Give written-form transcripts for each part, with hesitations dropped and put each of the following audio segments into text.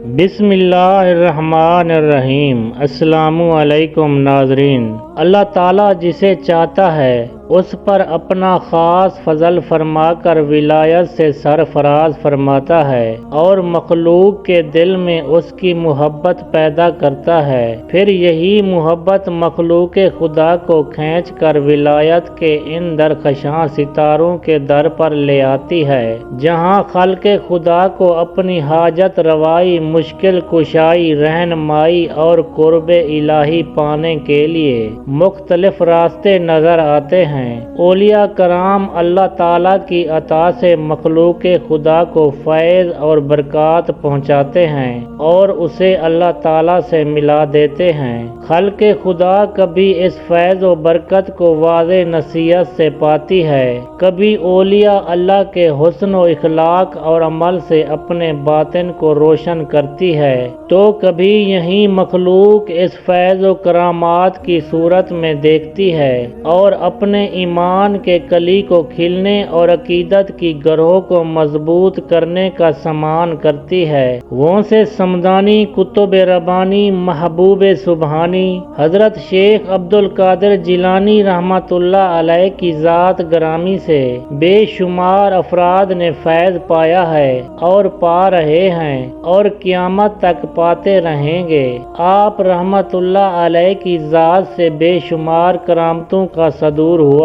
بسم اللہ الرحمن الرحیم۔ السلام علیکم ناظرین۔ اللہ تعالیٰ جسے چاہتا ہے اس پر اپنا خاص فضل فرما کر ولایت سے سرفراز فرماتا ہے اور مخلوق کے دل میں اس کی محبت پیدا کرتا ہے، پھر یہی محبت مخلوق خدا کو کھینچ کر ولایت کے ان درخشاں ستاروں کے در پر لے آتی ہے، جہاں خلق خدا کو اپنی حاجت روائی، مشکل کشائی، رہنمائی اور قرب الہی پانے کے لیے مختلف راستے نظر آتے ہیں۔ اولیاء کرام اللہ تعالیٰ کی عطا سے مخلوق خدا کو فیض اور برکات پہنچاتے ہیں اور اسے اللہ تعالیٰ سے ملا دیتے ہیں۔ خلق خدا کبھی اس فیض و برکت کو واضح نصیحت سے پاتی ہے، کبھی اولیاء اللہ کے حسن و اخلاق اور عمل سے اپنے باطن کو روشن کرتی ہے، تو کبھی یہی مخلوق اس فیض و کرامات کی صورت میں دیکھتی ہے اور اپنے ایمان کے کلی کو کھلنے اور عقیدت کی گروہ کو مضبوط کرنے کا سامان کرتی ہے۔ وہ سے سمدانی کتب ربانی محبوب سبحانی حضرت شیخ عبدالقادر جیلانی رحمۃ اللہ علیہ کی ذات گرامی سے بے شمار افراد نے فیض پایا ہے اور پا رہے ہیں اور قیامت تک پاتے رہیں گے۔ آپ رحمۃ اللہ علیہ کی ذات سے بے شمار کرامتوں کا صدور ہوا،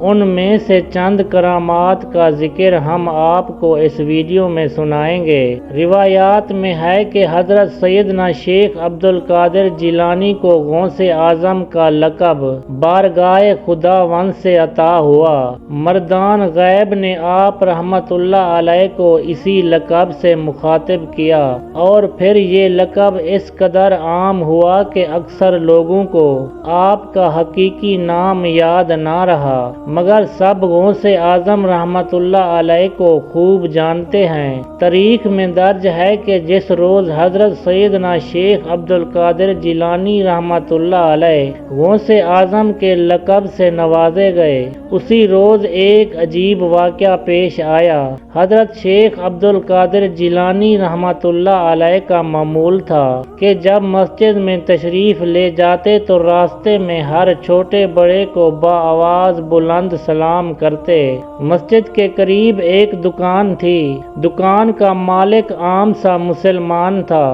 ان میں سے چند کرامات کا ذکر ہم آپ کو اس ویڈیو میں سنائیں گے۔ روایات میں ہے کہ حضرت سیدنا شیخ عبدالقادر جیلانی کو غوث اعظم کا لقب بارگاہ خداوند سے عطا ہوا۔ مردان غیب نے آپ رحمت اللہ علیہ کو اسی لقب سے مخاطب کیا اور پھر یہ لقب اس قدر عام ہوا کہ اکثر لوگوں کو آپ کا حقیقی نام یاد نہ رہا، مگر سب غوث اعظم رحمت اللہ علیہ کو خوب جانتے ہیں۔ تاریخ میں درج ہے کہ جس روز حضرت سیدنا شیخ عبدالقادر جیلانی رحمت اللہ علیہ غوث اعظم کے لقب سے نوازے گئے، اسی روز ایک عجیب واقعہ پیش آیا۔ حضرت شیخ عبدالقادر جیلانی رحمت اللہ علیہ کا معمول تھا کہ جب مسجد میں تشریف لے جاتے تو راستے میں ہر چھوٹے بڑے کو بآواز بلند سلام کرتے۔ مسجد کے قریب ایک دکان تھی، دکان کا مالک عام سا مسلمان تھا،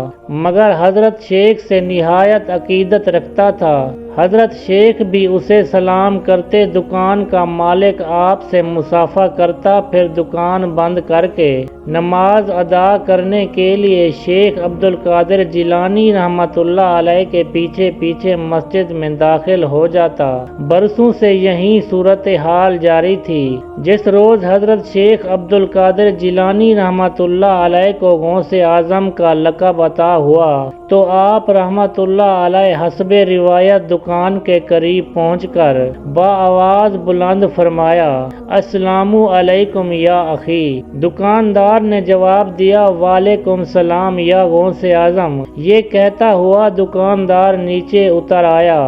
مگر حضرت شیخ سے نہایت عقیدت رکھتا تھا۔ حضرت شیخ بھی اسے سلام کرتے، دکان کا مالک آپ سے مصافحہ کرتا، پھر دکان بند کر کے نماز ادا کرنے کے لیے شیخ عبدالقادر جیلانی رحمت اللہ علیہ کے پیچھے پیچھے مسجد میں داخل ہو جاتا۔ برسوں سے یہی صورتحال جاری تھی۔ جس روز حضرت شیخ عبدالقادر جیلانی رحمت اللہ علیہ کو غوث اعظم کا لقب عطا ہوا تو آپ رحمت اللہ علیہ حسب روایت دکان کے قریب پہنچ کر بآواز بلند فرمایا، السلام علیکم یا اخی۔ دکاندار نے جواب دیا، وعلیکم السلام یا غوث اعظم۔ یہ کہتا ہوا دکاندار نیچے اتر آیا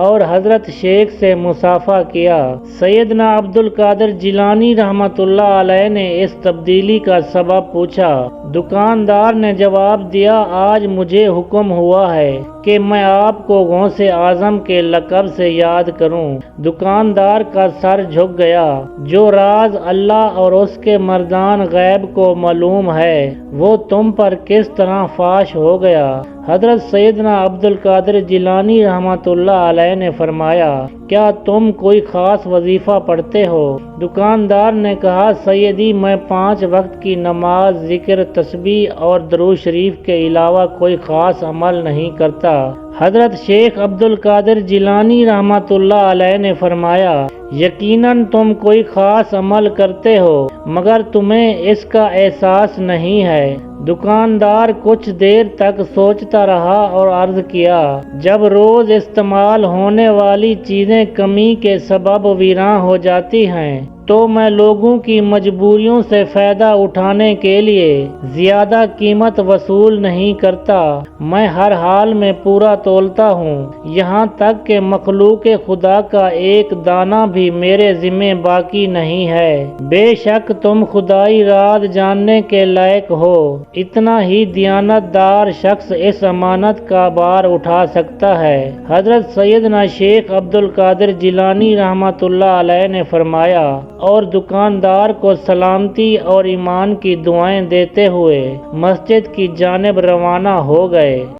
اور حضرت شیخ سے مصافحہ کیا۔ سیدنا عبدالقادر جیلانی رحمت اللہ علیہ نے اس تبدیلی کا سبب پوچھا۔ دکاندار نے جواب دیا، آج مجھے حکم ہوا ہے کہ میں آپ کو غوث اعظم کے لقب سے یاد کروں۔ دکاندار کا سر جھک گیا۔ جو راز اللہ اور اس کے مردان غیب کو معلوم ہے وہ تم پر کس طرح فاش ہو گیا؟ حضرت سیدنا عبدالقادر جیلانی رحمت اللہ علیہ نے فرمایا، کیا تم کوئی خاص وظیفہ پڑھتے ہو؟ دکاندار نے کہا، سیدی میں 5 وقت کی نماز، ذکر، تسبیح اور درود شریف کے علاوہ کوئی خاص عمل نہیں کرتا۔ حضرت شیخ عبدالقادر جیلانی رحمت اللہ علیہ نے فرمایا، یقیناً تم کوئی خاص عمل کرتے ہو مگر تمہیں اس کا احساس نہیں ہے۔ دکاندار کچھ دیر تک سوچتا رہا اور عرض کیا، جب روز استعمال ہونے والی چیزیں کمی کے سبب ویراں ہو جاتی ہیں تو میں لوگوں کی مجبوریوں سے فائدہ اٹھانے کے لیے زیادہ قیمت وصول نہیں کرتا، میں ہر حال میں پورا تولتا ہوں، یہاں تک کہ مخلوق خدا کا ایک دانہ بھی میرے ذمہ باقی نہیں ہے۔ بے شک تم خدائی راز جاننے کے لائق ہو، اتنا ہی دیانت دار شخص اس امانت کا بار اٹھا سکتا ہے۔ حضرت سیدنا شیخ عبد القادر جیلانی رحمۃ اللہ علیہ نے فرمایا، اور دکاندار کو سلامتی اور ایمان کی دعائیں دیتے ہوئے مسجد کی جانب روانہ ہو گئے۔